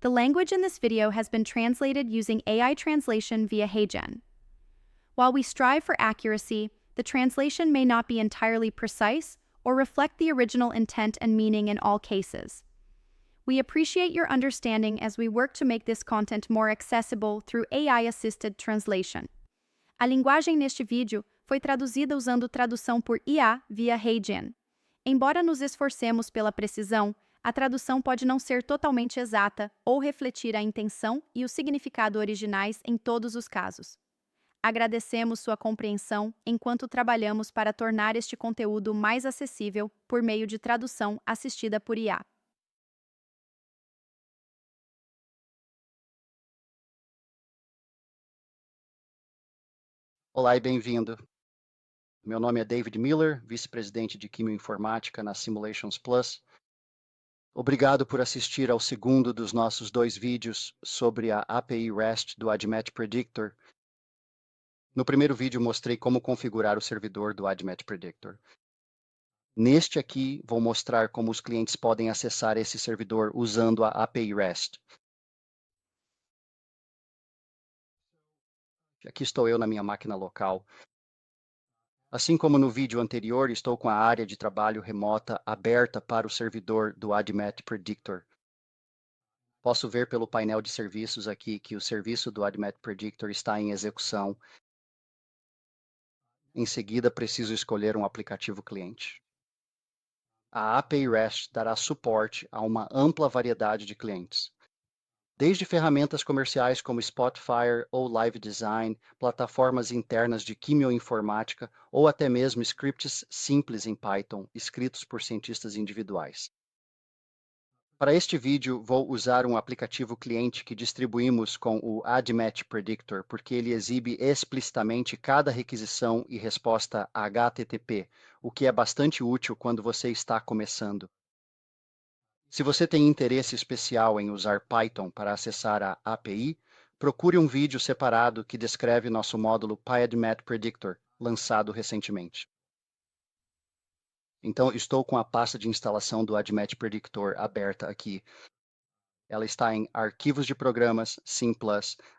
The language in this video has been translated using AI translation via HeyGen. While we strive for accuracy, the translation may not be entirely precise or reflect the original intent and meaning in all cases. We appreciate your understanding as we work to make this content more accessible through AI-assisted translation. A linguagem neste vídeo foi traduzida usando tradução por IA via HeyGen. Embora nos esforcemos pela precisão, a tradução pode não ser totalmente exata ou refletir a intenção e o significado originais em todos os casos. Agradecemos sua compreensão enquanto trabalhamos para tornar este conteúdo mais acessível por meio de tradução assistida por IA. Olá e bem-vindo. Meu nome é David Miller, vice-presidente de Quimioinformática na Simulations Plus. Obrigado por assistir ao segundo dos nossos 2 vídeos sobre a API REST do AdMatch Predictor. No primeiro vídeo mostrei como configurar o servidor do AdMatch Predictor. Neste aqui, vou mostrar como os clientes podem acessar esse servidor usando a API REST. Aqui estou eu na minha máquina local. Assim como no vídeo anterior, estou com a área de trabalho remota aberta para o servidor do AdMatch Predictor. Posso ver pelo painel de serviços aqui que o serviço do AdMatch Predictor está em execução. Em seguida, preciso escolher um aplicativo cliente. A API REST dará suporte a uma ampla variedade de clientes, desde ferramentas comerciais como Spotfire ou Live Design, plataformas internas de quimioinformática ou até mesmo scripts simples em Python, escritos por cientistas individuais. Para este vídeo, vou usar um aplicativo cliente que distribuímos com o AdMatch Predictor, porque ele exibe explicitamente cada requisição e resposta HTTP, o que é bastante útil quando você está começando. Se você tem interesse especial em usar Python para acessar a API, procure um vídeo separado que descreve nosso módulo PyAdMatch Predictor, lançado recentemente. Então, estou com a pasta de instalação do AdMatch Predictor aberta aqui. Ela está em Arquivos de Programas, Sim+,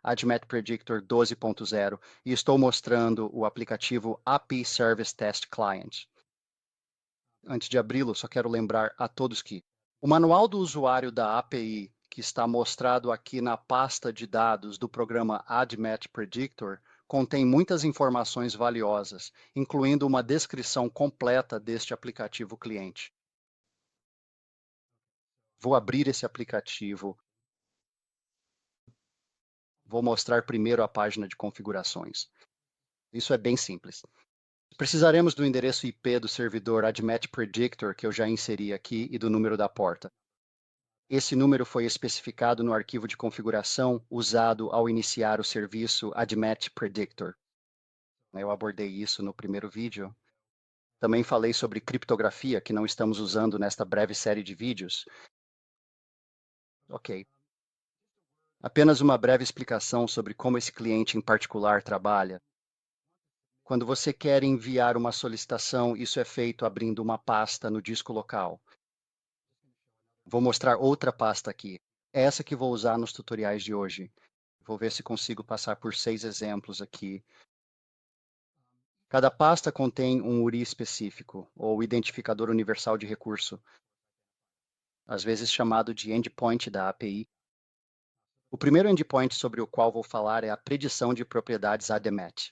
AdMatch Predictor 12.0 e estou mostrando o aplicativo API Service Test Client. Antes de abri-lo, só quero lembrar a todos que o manual do usuário da API, que está mostrado aqui na pasta de dados do programa AdMatch Predictor, contém muitas informações valiosas, incluindo uma descrição completa deste aplicativo cliente. Vou abrir esse aplicativo. Vou mostrar primeiro a página de configurações. Isso é bem simples. Precisaremos do endereço IP do servidor AdMatch Predictor, que eu já inseri aqui, e do número da porta. Esse número foi especificado no arquivo de configuração usado ao iniciar o serviço AdMatch Predictor. Eu abordei isso no primeiro vídeo. Também falei sobre criptografia, que não estamos usando nesta breve série de vídeos. Ok. Apenas uma breve explicação sobre como esse cliente em particular trabalha. Quando você quer enviar uma solicitação, isso é feito abrindo uma pasta no disco local. Vou mostrar outra pasta aqui, essa que vou usar nos tutoriais de hoje. Vou ver se consigo passar por 6 exemplos aqui. Cada pasta contém um URI específico, ou identificador universal de recurso, às vezes chamado de endpoint da API. O primeiro endpoint sobre o qual vou falar é a predição de propriedades AdMatch.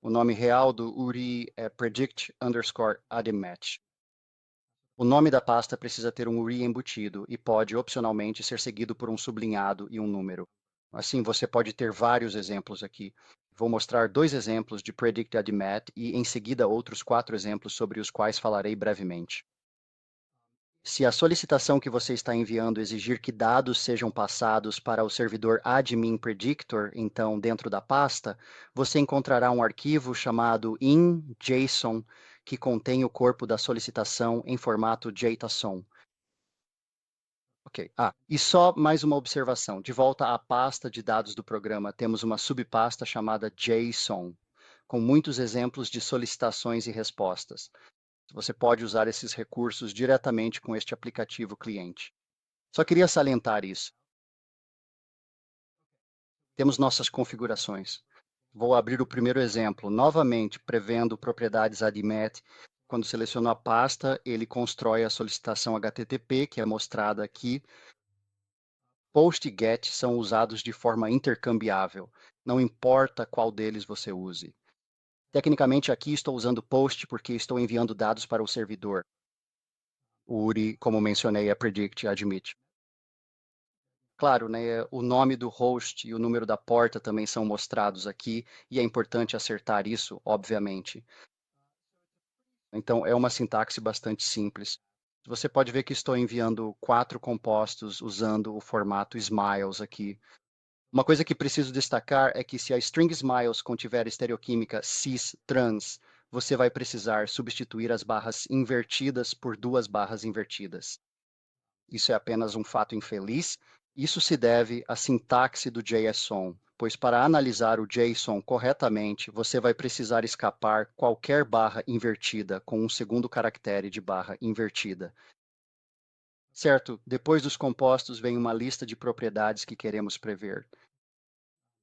O nome real do URI é predict_AdMatch. O nome da pasta precisa ter um URI embutido e pode, opcionalmente, ser seguido por um sublinhado e um número. Assim, você pode ter vários exemplos aqui. Vou mostrar 2 exemplos de predict_AdMatch e, em seguida, outros 4 exemplos sobre os quais falarei brevemente. Se a solicitação que você está enviando exigir que dados sejam passados para o servidor admin predictor, então, dentro da pasta, você encontrará um arquivo chamado in.json, que contém o corpo da solicitação em formato JSON. Ok. E só mais uma observação. De volta à pasta de dados do programa, temos uma subpasta chamada JSON, com muitos exemplos de solicitações e respostas. Você pode usar esses recursos diretamente com este aplicativo cliente. Só queria salientar isso. Temos nossas configurações. Vou abrir o primeiro exemplo, novamente prevendo propriedades ADMET. Quando seleciono a pasta, ele constrói a solicitação HTTP, que é mostrada aqui. Post e GET são usados de forma intercambiável, não importa qual deles você use. Tecnicamente, aqui estou usando POST porque estou enviando dados para o servidor. O URI, como mencionei, é Predict Admit. Claro, né, o nome do host e o número da porta também são mostrados aqui, e é importante acertar isso, obviamente. Então, é uma sintaxe bastante simples. Você pode ver que estou enviando 4 compostos usando o formato Smiles aqui. Uma coisa que preciso destacar é que se a string Smiles contiver estereoquímica cis-trans, você vai precisar substituir as barras invertidas por 2 barras invertidas. Isso é apenas um fato infeliz. Isso se deve à sintaxe do JSON, pois para analisar o JSON corretamente, você vai precisar escapar qualquer barra invertida com um segundo caractere de barra invertida. Certo, depois dos compostos vem uma lista de propriedades que queremos prever.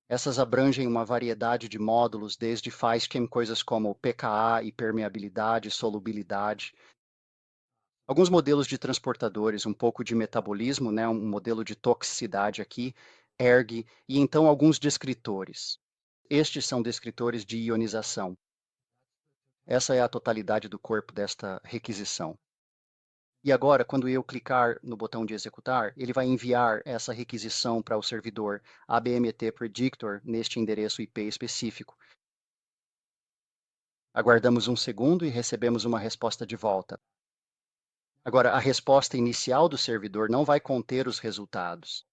Essas abrangem uma variedade de módulos, desde FileChem, coisas como pKa e permeabilidade, solubilidade. Alguns modelos de transportadores, um pouco de metabolismo, né, um modelo de toxicidade aqui, ERG, e então alguns descritores. Estes são descritores de ionização. Essa é a totalidade do corpo desta requisição. E agora, quando eu clicar no botão de executar, ele vai enviar essa requisição para o servidor ABMT Predictor neste endereço IP específico. Aguardamos um segundo e recebemos uma resposta de volta. Agora, a resposta inicial do servidor não vai conter os resultados.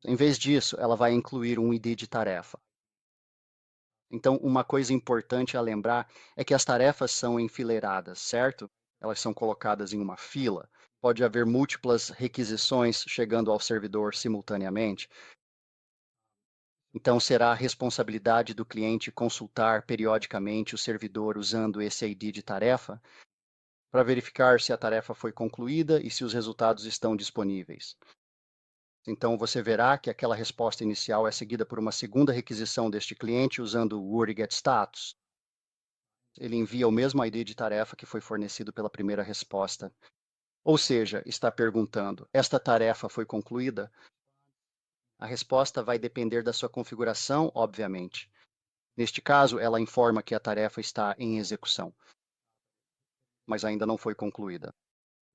Em vez disso, ela vai incluir um ID de tarefa. Então, uma coisa importante a lembrar é que as tarefas são enfileiradas, certo? Elas são colocadas em uma fila. Pode haver múltiplas requisições chegando ao servidor simultaneamente. Então, será a responsabilidade do cliente consultar periodicamente o servidor usando esse ID de tarefa para verificar se a tarefa foi concluída e se os resultados estão disponíveis. Então, você verá que aquela resposta inicial é seguida por uma segunda requisição deste cliente usando o wordGetStatus. Ele envia o mesmo ID de tarefa que foi fornecido pela primeira resposta. Ou seja, está perguntando: esta tarefa foi concluída? A resposta vai depender da sua configuração, obviamente. Neste caso, ela informa que a tarefa está em execução, mas ainda não foi concluída.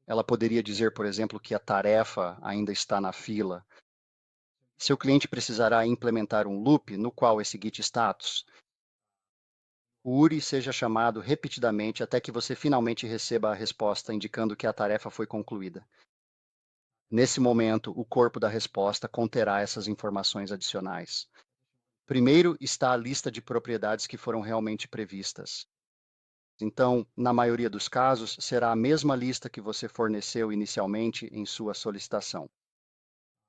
Ela poderia dizer, por exemplo, que a tarefa ainda está na fila. Seu cliente precisará implementar um loop no qual esse git status, o URI, seja chamado repetidamente até que você finalmente receba a resposta indicando que a tarefa foi concluída. Nesse momento, o corpo da resposta conterá essas informações adicionais. Primeiro está a lista de propriedades que foram realmente previstas. Então, na maioria dos casos, será a mesma lista que você forneceu inicialmente em sua solicitação.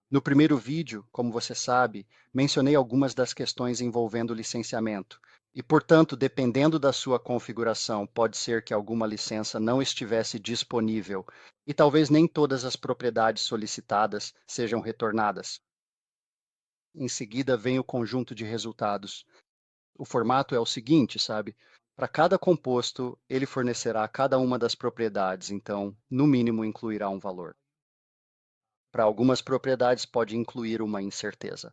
No primeiro vídeo, como você sabe, mencionei algumas das questões envolvendo licenciamento, e, portanto, dependendo da sua configuração, pode ser que alguma licença não estivesse disponível e talvez nem todas as propriedades solicitadas sejam retornadas. Em seguida, vem o conjunto de resultados. O formato é o seguinte, sabe? Para cada composto, ele fornecerá cada uma das propriedades, então, no mínimo, incluirá um valor. Para algumas propriedades, pode incluir uma incerteza.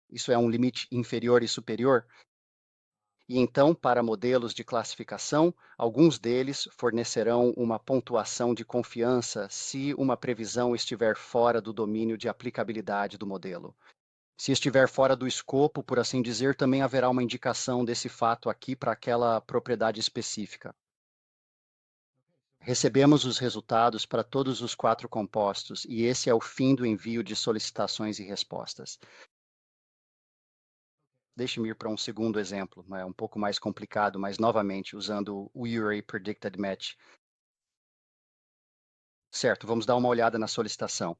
Isso é um limite inferior e superior? E então, para modelos de classificação, alguns deles fornecerão uma pontuação de confiança se uma previsão estiver fora do domínio de aplicabilidade do modelo. Se estiver fora do escopo, por assim dizer, também haverá uma indicação desse fato aqui para aquela propriedade específica. Recebemos os resultados para todos os 4 compostos, e esse é o fim do envio de solicitações e respostas. Deixe-me ir para um segundo exemplo, é um pouco mais complicado, mas novamente usando o URI Predicted Match. Certo, vamos dar uma olhada na solicitação.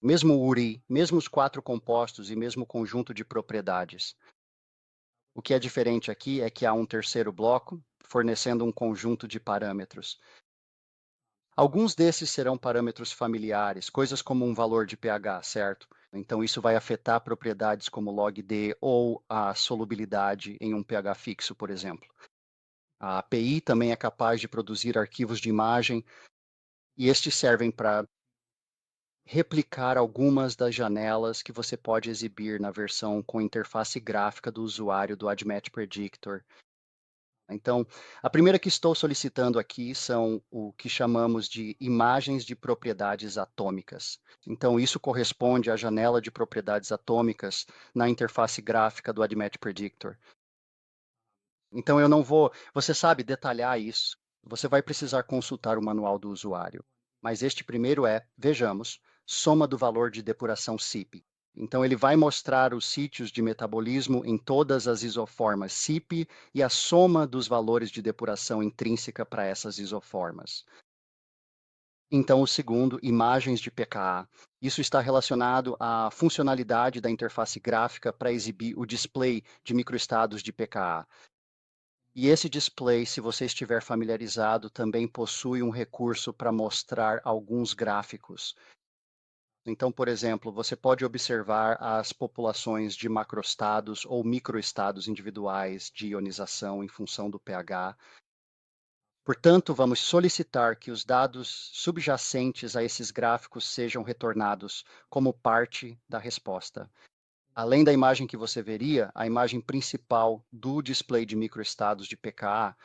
Mesmo o URI, mesmo os 4 compostos e mesmo o conjunto de propriedades. O que é diferente aqui é que há um terceiro bloco, fornecendo um conjunto de parâmetros. Alguns desses serão parâmetros familiares, coisas como um valor de pH, certo? Então, isso vai afetar propriedades como log-D ou a solubilidade em um pH fixo, por exemplo. A API também é capaz de produzir arquivos de imagem e estes servem para replicar algumas das janelas que você pode exibir na versão com interface gráfica do usuário do AdMatch Predictor. Então, a primeira que estou solicitando aqui são o que chamamos de imagens de propriedades atômicas. Então, isso corresponde à janela de propriedades atômicas na interface gráfica do AdMatch Predictor. Então, eu não vou, você sabe, detalhar isso. Você vai precisar consultar o manual do usuário. Mas este primeiro é, vejamos, soma do valor de depuração CIP. Então, ele vai mostrar os sítios de metabolismo em todas as isoformas CIP e a soma dos valores de depuração intrínseca para essas isoformas. Então, o segundo, imagens de pKa. Isso está relacionado à funcionalidade da interface gráfica para exibir o display de microestados de pKa. E esse display, se você estiver familiarizado, também possui um recurso para mostrar alguns gráficos. Então, por exemplo, você pode observar as populações de macroestados ou microestados individuais de ionização em função do pH. Portanto, vamos solicitar que os dados subjacentes a esses gráficos sejam retornados como parte da resposta. Além da imagem que você veria, a imagem principal do display de microestados de pKa.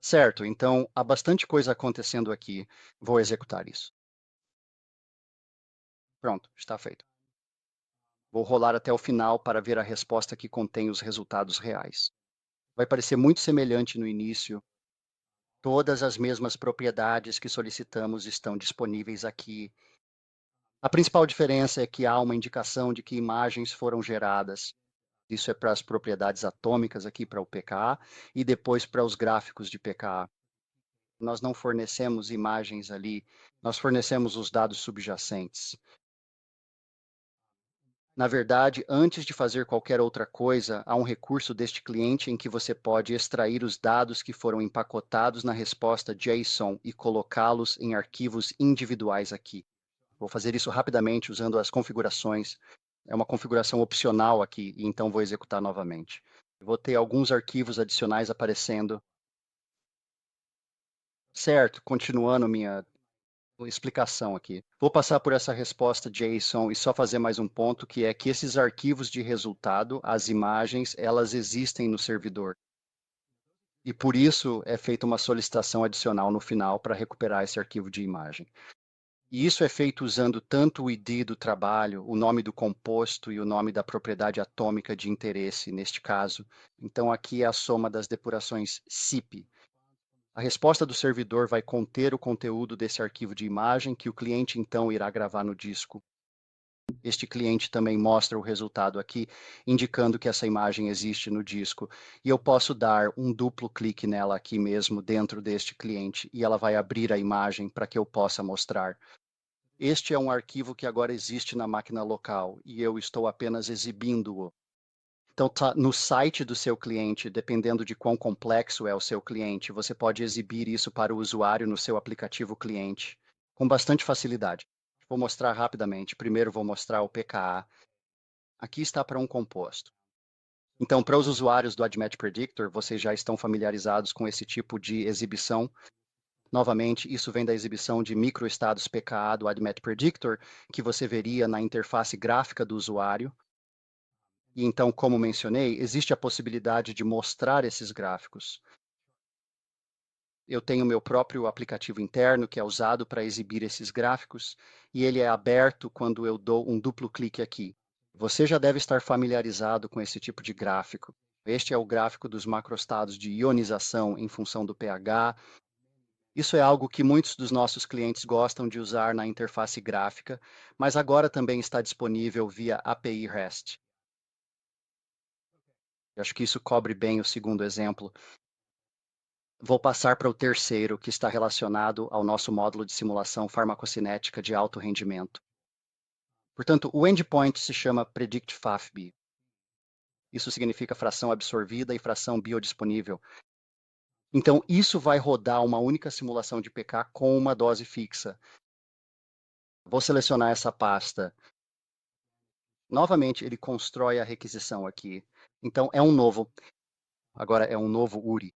Certo, então há bastante coisa acontecendo aqui. Vou executar isso. Pronto, está feito. Vou rolar até o final para ver a resposta que contém os resultados reais. Vai parecer muito semelhante no início. Todas as mesmas propriedades que solicitamos estão disponíveis aqui. A principal diferença é que há uma indicação de que imagens foram geradas. Isso é para as propriedades atômicas aqui para o pKa e depois para os gráficos de pKa. Nós não fornecemos imagens ali, nós fornecemos os dados subjacentes. Na verdade, antes de fazer qualquer outra coisa, há um recurso deste cliente em que você pode extrair os dados que foram empacotados na resposta JSON e colocá-los em arquivos individuais aqui. Vou fazer isso rapidamente usando as configurações. É uma configuração opcional aqui, e então vou executar novamente. Vou ter alguns arquivos adicionais aparecendo. Certo, continuando minha explicação aqui. Vou passar por essa resposta JSON e só fazer mais um ponto, que é que esses arquivos de resultado, as imagens, elas existem no servidor. E por isso é feita uma solicitação adicional no final para recuperar esse arquivo de imagem. E isso é feito usando tanto o ID do trabalho, o nome do composto e o nome da propriedade atômica de interesse, neste caso. Então, aqui é a soma das depurações CIP. A resposta do servidor vai conter o conteúdo desse arquivo de imagem que o cliente então irá gravar no disco. Este cliente também mostra o resultado aqui, indicando que essa imagem existe no disco. E eu posso dar um duplo clique nela aqui mesmo dentro deste cliente e ela vai abrir a imagem para que eu possa mostrar. Este é um arquivo que agora existe na máquina local e eu estou apenas exibindo-o. Então, no site do seu cliente, dependendo de quão complexo é o seu cliente, você pode exibir isso para o usuário no seu aplicativo cliente com bastante facilidade. Vou mostrar rapidamente. Primeiro, vou mostrar o pKa. Aqui está para um composto. Então, para os usuários do AdMatch Predictor, vocês já estão familiarizados com esse tipo de exibição. Novamente, isso vem da exibição de microestados pKa do AdMatch Predictor, que você veria na interface gráfica do usuário. E então, como mencionei, existe a possibilidade de mostrar esses gráficos. Eu tenho meu próprio aplicativo interno que é usado para exibir esses gráficos e ele é aberto quando eu dou um duplo clique aqui. Você já deve estar familiarizado com esse tipo de gráfico. Este é o gráfico dos macroestados de ionização em função do pH. Isso é algo que muitos dos nossos clientes gostam de usar na interface gráfica, mas agora também está disponível via API REST. Eu acho que isso cobre bem o segundo exemplo. Vou passar para o terceiro, que está relacionado ao nosso módulo de simulação farmacocinética de alto rendimento. Portanto, o endpoint se chama PredictFAFB. Isso significa fração absorvida e fração biodisponível. Então, isso vai rodar uma única simulação de pK com uma dose fixa. Vou selecionar essa pasta Novamente, ele constrói a requisição aqui. Então, é um novo. Agora é um novo URI.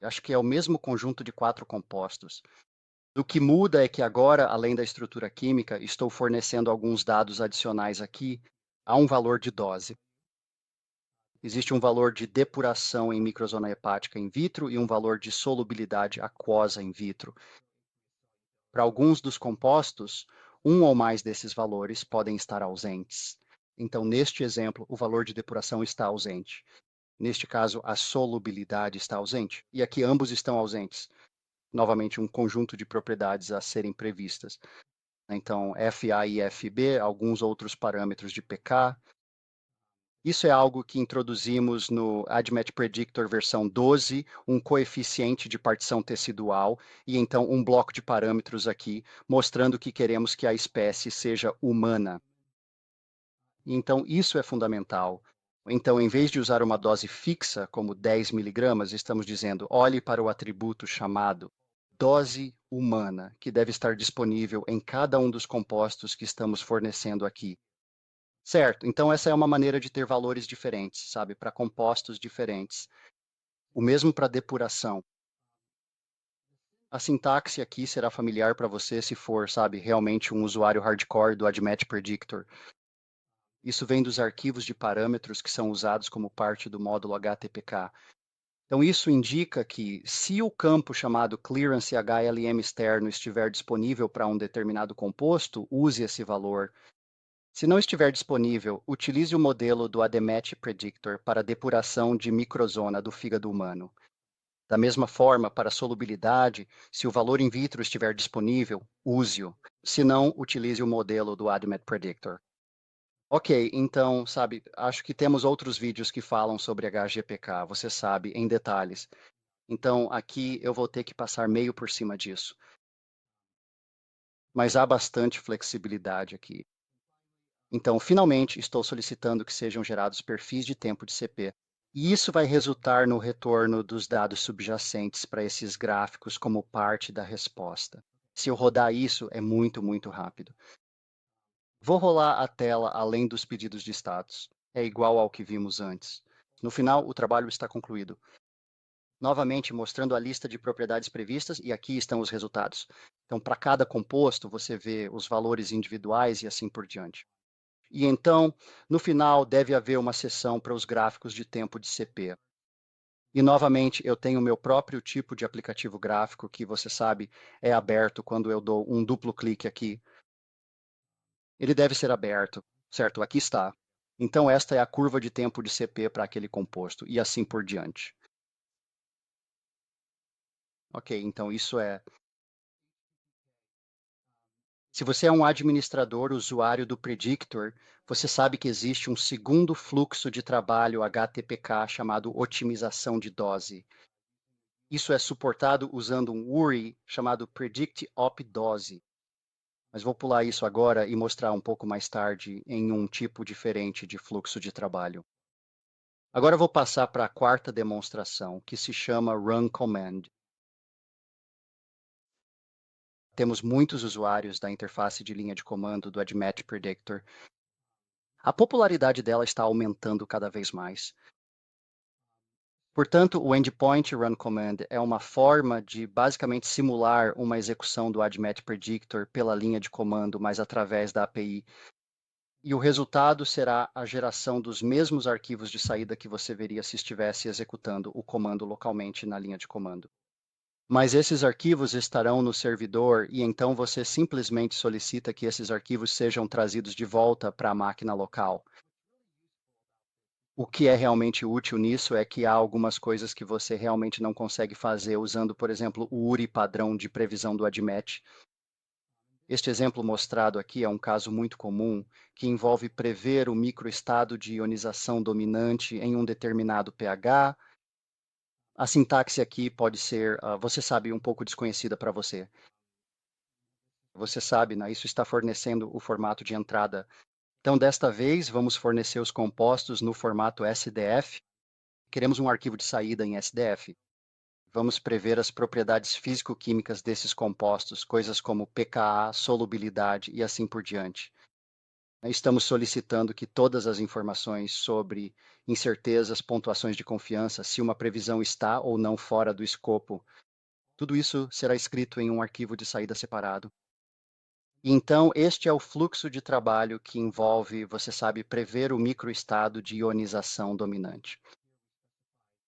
Acho que é o mesmo conjunto de 4 compostos. O que muda é que agora, além da estrutura química, estou fornecendo alguns dados adicionais aqui. Há um valor de dose. Existe um valor de depuração em microzona hepática in vitro e um valor de solubilidade aquosa in vitro. Para alguns dos compostos, um ou mais desses valores podem estar ausentes. Então, neste exemplo, o valor de depuração está ausente. Neste caso, a solubilidade está ausente. E aqui ambos estão ausentes. Novamente, um conjunto de propriedades a serem previstas. Então, FA e FB, alguns outros parâmetros de pK. Isso é algo que introduzimos no ADMET Predictor versão 12, um coeficiente de partição tecidual e então um bloco de parâmetros aqui, mostrando que queremos que a espécie seja humana. Então, isso é fundamental. Então, em vez de usar uma dose fixa, como 10 miligramas, estamos dizendo, olhe para o atributo chamado dose humana, que deve estar disponível em cada um dos compostos que estamos fornecendo aqui. Certo, então essa é uma maneira de ter valores diferentes, sabe, para compostos diferentes. O mesmo para depuração. A sintaxe aqui será familiar para você se for, sabe, realmente um usuário hardcore do ADMET Predictor. Isso vem dos arquivos de parâmetros que são usados como parte do módulo HTPK. Então, isso indica que, se o campo chamado clearance HLM externo estiver disponível para um determinado composto, use esse valor. Se não estiver disponível, utilize o modelo do ADMET Predictor para depuração de microzona do fígado humano. Da mesma forma, para solubilidade, se o valor in vitro estiver disponível, use-o. Se não, utilize o modelo do ADMET Predictor. Ok, então, sabe, acho que temos outros vídeos que falam sobre HGPK, você sabe, em detalhes. Então, aqui eu vou ter que passar meio por cima disso. Mas há bastante flexibilidade aqui. Então, finalmente, estou solicitando que sejam gerados perfis de tempo de CP. E isso vai resultar no retorno dos dados subjacentes para esses gráficos como parte da resposta. Se eu rodar isso, é muito, muito rápido. Vou rolar a tela além dos pedidos de status. É igual ao que vimos antes. No final, o trabalho está concluído. Novamente, mostrando a lista de propriedades previstas, e aqui estão os resultados. Então, para cada composto, você vê os valores individuais e assim por diante. E então, no final, deve haver uma seção para os gráficos de tempo de CP. E, novamente, eu tenho o meu próprio tipo de aplicativo gráfico, que você sabe é aberto quando eu dou um duplo clique aqui. Ele deve ser aberto, certo? Aqui está. Então, esta é a curva de tempo de CP para aquele composto, e assim por diante. Ok, então isso é. Se você é um administrador usuário do Predictor, você sabe que existe um segundo fluxo de trabalho HTPK chamado otimização de dose. Isso é suportado usando um URI chamado Predict Op Dose. Mas vou pular isso agora e mostrar um pouco mais tarde em um tipo diferente de fluxo de trabalho. Agora eu vou passar para a quarta demonstração, que se chama Run Command. Temos muitos usuários da interface de linha de comando do ADMET Predictor. A popularidade dela está aumentando cada vez mais. Portanto, o Endpoint Run Command é uma forma de basicamente simular uma execução do ADMET Predictor pela linha de comando, mas através da API. E o resultado será a geração dos mesmos arquivos de saída que você veria se estivesse executando o comando localmente na linha de comando. Mas esses arquivos estarão no servidor e então você simplesmente solicita que esses arquivos sejam trazidos de volta para a máquina local. O que é realmente útil nisso é que há algumas coisas que você realmente não consegue fazer usando, por exemplo, o URI padrão de previsão do ADMET. Este exemplo mostrado aqui é um caso muito comum que envolve prever o microestado de ionização dominante em um determinado pH. A sintaxe aqui pode ser, você sabe, um pouco desconhecida para você. Você sabe, né? Isso está fornecendo o formato de entrada. Então, desta vez, vamos fornecer os compostos no formato SDF. Queremos um arquivo de saída em SDF. Vamos prever as propriedades físico-químicas desses compostos, coisas como pKa, solubilidade e assim por diante. Estamos solicitando que todas as informações sobre incertezas, pontuações de confiança, se uma previsão está ou não fora do escopo, tudo isso será escrito em um arquivo de saída separado. Então, este é o fluxo de trabalho que envolve, você sabe, prever o microestado de ionização dominante.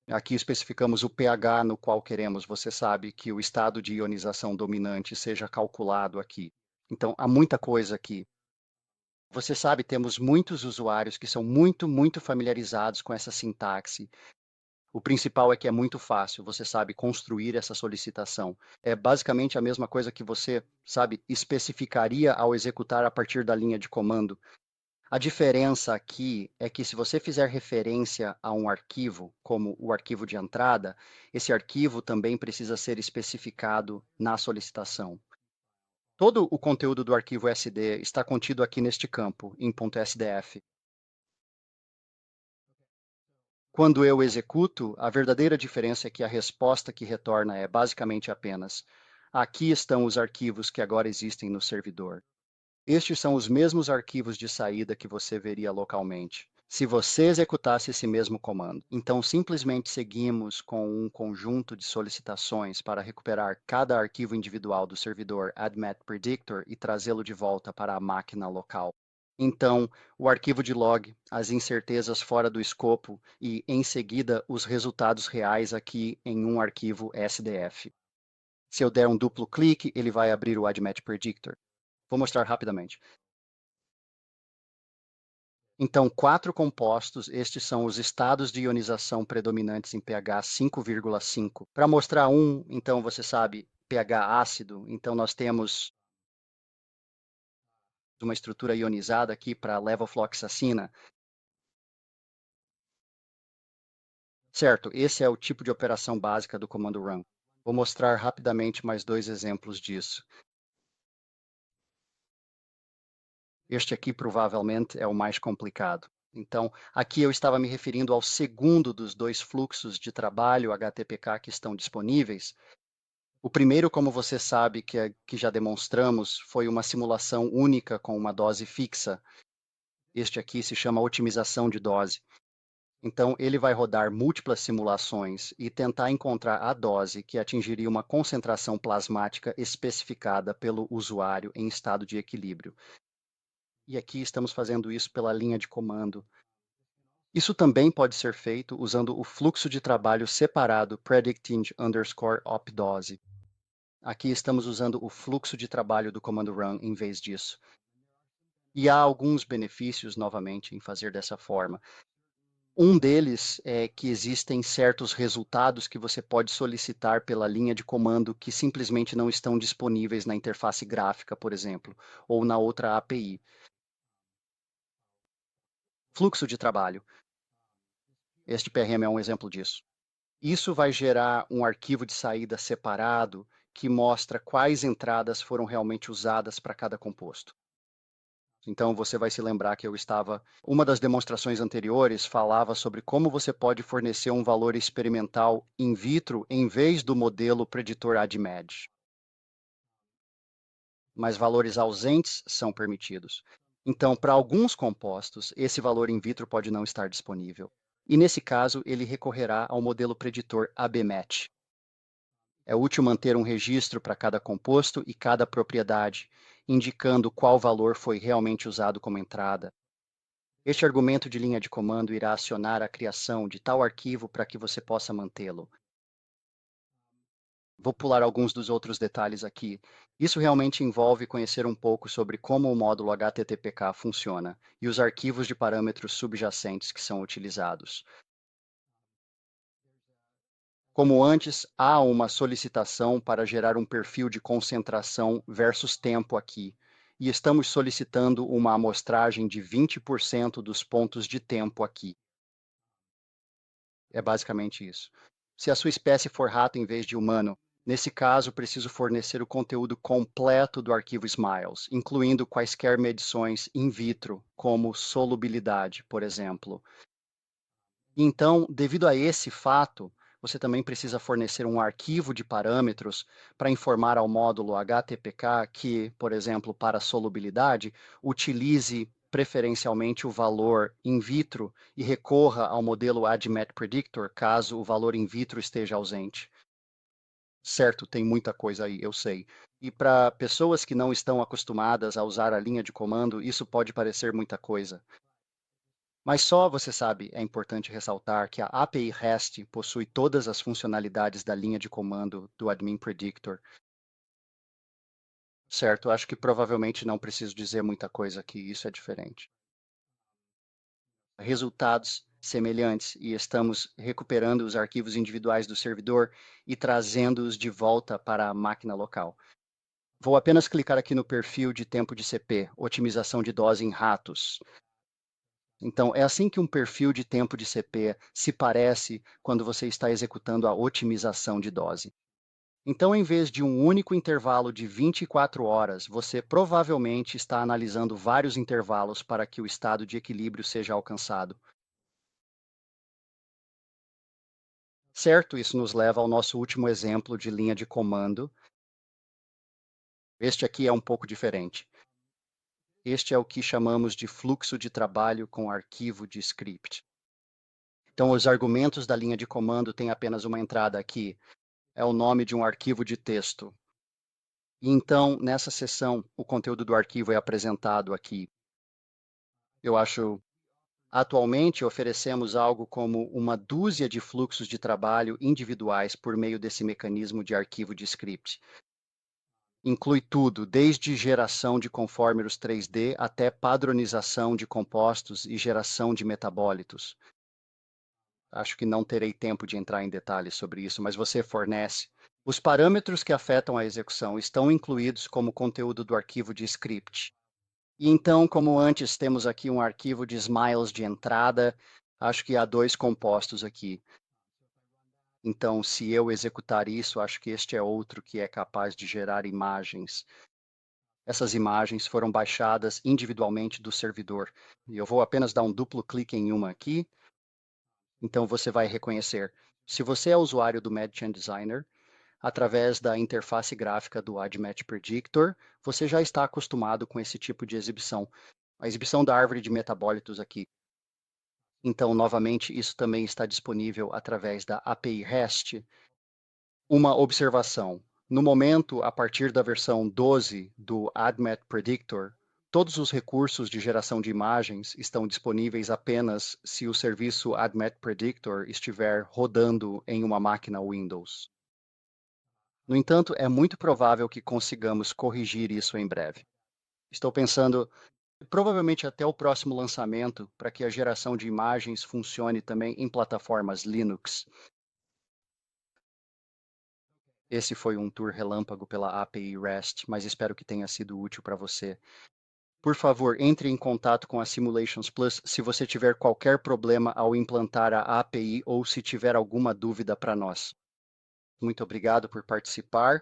Aqui especificamos o pH no qual queremos, você sabe, que o estado de ionização dominante seja calculado aqui. Então, há muita coisa aqui. Você sabe, temos muitos usuários que são muito familiarizados com essa sintaxe. O principal é que é muito fácil, você sabe, construir essa solicitação. É basicamente a mesma coisa que você, sabe, especificaria ao executar a partir da linha de comando. A diferença aqui é que se você fizer referência a um arquivo, como o arquivo de entrada, esse arquivo também precisa ser especificado na solicitação. Todo o conteúdo do arquivo SD está contido aqui neste campo, em .sdf. Quando eu executo, a verdadeira diferença é que a resposta que retorna é basicamente apenas: aqui estão os arquivos que agora existem no servidor. Estes são os mesmos arquivos de saída que você veria localmente, se você executasse esse mesmo comando. Então, simplesmente seguimos com um conjunto de solicitações para recuperar cada arquivo individual do servidor AdmetPredictor e trazê-lo de volta para a máquina local. Então, o arquivo de log, as incertezas fora do escopo e, em seguida, os resultados reais aqui em um arquivo SDF. Se eu der um duplo clique, ele vai abrir o AdmetPredictor. Vou mostrar rapidamente. Então, 4 compostos, estes são os estados de ionização predominantes em pH 5,5. Para mostrar um, então você sabe, pH ácido, então nós temos uma estrutura ionizada aqui para levofloxacina. Certo, esse é o tipo de operação básica do comando run. Vou mostrar rapidamente mais 2 exemplos disso. Este aqui provavelmente é o mais complicado. Então, aqui eu estava me referindo ao segundo dos 2 fluxos de trabalho HTPK que estão disponíveis. O primeiro, como você sabe, que já demonstramos, foi uma simulação única com uma dose fixa. Este aqui se chama otimização de dose. Então, ele vai rodar múltiplas simulações e tentar encontrar a dose que atingiria uma concentração plasmática especificada pelo usuário em estado de equilíbrio. E aqui estamos fazendo isso pela linha de comando. Isso também pode ser feito usando o fluxo de trabalho separado predicting_opdose. Aqui estamos usando o fluxo de trabalho do comando run em vez disso. E há alguns benefícios, novamente, em fazer dessa forma. Um deles é que existem certos resultados que você pode solicitar pela linha de comando que simplesmente não estão disponíveis na interface gráfica, por exemplo, ou na outra API. Fluxo de trabalho. Este PRM é um exemplo disso. Isso vai gerar um arquivo de saída separado que mostra quais entradas foram realmente usadas para cada composto. Então, você vai se lembrar que uma das demonstrações anteriores falava sobre como você pode fornecer um valor experimental in vitro em vez do modelo preditor ADMED. Mas valores ausentes são permitidos. Então, para alguns compostos, esse valor in vitro pode não estar disponível. E nesse caso, ele recorrerá ao modelo preditor ABMAT. É útil manter um registro para cada composto e cada propriedade, indicando qual valor foi realmente usado como entrada. Este argumento de linha de comando irá acionar a criação de tal arquivo para que você possa mantê-lo. Vou pular alguns dos outros detalhes aqui. Isso realmente envolve conhecer um pouco sobre como o módulo HTTPK funciona e os arquivos de parâmetros subjacentes que são utilizados. Como antes, há uma solicitação para gerar um perfil de concentração versus tempo aqui, e estamos solicitando uma amostragem de 20% dos pontos de tempo aqui. É basicamente isso. Se a sua espécie for rato em vez de humano, nesse caso, preciso fornecer o conteúdo completo do arquivo Smiles, incluindo quaisquer medições in vitro, como solubilidade, por exemplo. Então, devido a esse fato, você também precisa fornecer um arquivo de parâmetros para informar ao módulo HTPK que, por exemplo, para solubilidade, utilize preferencialmente o valor in vitro e recorra ao modelo ADMET Predictor caso o valor in vitro esteja ausente. Certo, tem muita coisa aí, eu sei. E para pessoas que não estão acostumadas a usar a linha de comando, isso pode parecer muita coisa. Mas só, você sabe, é importante ressaltar que a API REST possui todas as funcionalidades da linha de comando do Admin Predictor. Certo, acho que provavelmente não preciso dizer muita coisa aqui, isso é diferente. Resultados semelhantes e estamos recuperando os arquivos individuais do servidor e trazendo-os de volta para a máquina local. Vou apenas clicar aqui no perfil de tempo de CP, otimização de dose em ratos. Então, é assim que um perfil de tempo de CP se parece quando você está executando a otimização de dose. Então, em vez de um único intervalo de 24 horas, você provavelmente está analisando vários intervalos para que o estado de equilíbrio seja alcançado. Certo, isso nos leva ao nosso último exemplo de linha de comando. Este aqui é um pouco diferente. Este é o que chamamos de fluxo de trabalho com arquivo de script. Então, os argumentos da linha de comando têm apenas uma entrada aqui, é o nome de um arquivo de texto. E então, nessa seção, o conteúdo do arquivo é apresentado aqui. Eu acho, atualmente, oferecemos algo como uma dúzia de fluxos de trabalho individuais por meio desse mecanismo de arquivo de script. Inclui tudo, desde geração de conformers 3D até padronização de compostos e geração de metabólitos. Acho que não terei tempo de entrar em detalhes sobre isso, mas você fornece. Os parâmetros que afetam a execução estão incluídos como conteúdo do arquivo de script. E então, como antes temos aqui um arquivo de smiles de entrada, acho que há dois compostos aqui. Então, se eu executar isso, acho que este é outro que é capaz de gerar imagens. Essas imagens foram baixadas individualmente do servidor. E eu vou apenas dar um duplo clique em uma aqui. Então, você vai reconhecer. Se você é usuário do Medchain Designer, através da interface gráfica do AdMatch Predictor, você já está acostumado com esse tipo de exibição. A exibição da árvore de metabólitos aqui. Então, novamente, isso também está disponível através da API REST. Uma observação. No momento, a partir da versão 12 do AdMet Predictor, todos os recursos de geração de imagens estão disponíveis apenas se o serviço AdMet Predictor estiver rodando em uma máquina Windows. No entanto, é muito provável que consigamos corrigir isso em breve. Estou pensando, provavelmente até o próximo lançamento, para que a geração de imagens funcione também em plataformas Linux. Esse foi um tour relâmpago pela API REST, mas espero que tenha sido útil para você. Por favor, entre em contato com a Simulations Plus se você tiver qualquer problema ao implantar a API ou se tiver alguma dúvida para nós. Muito obrigado por participar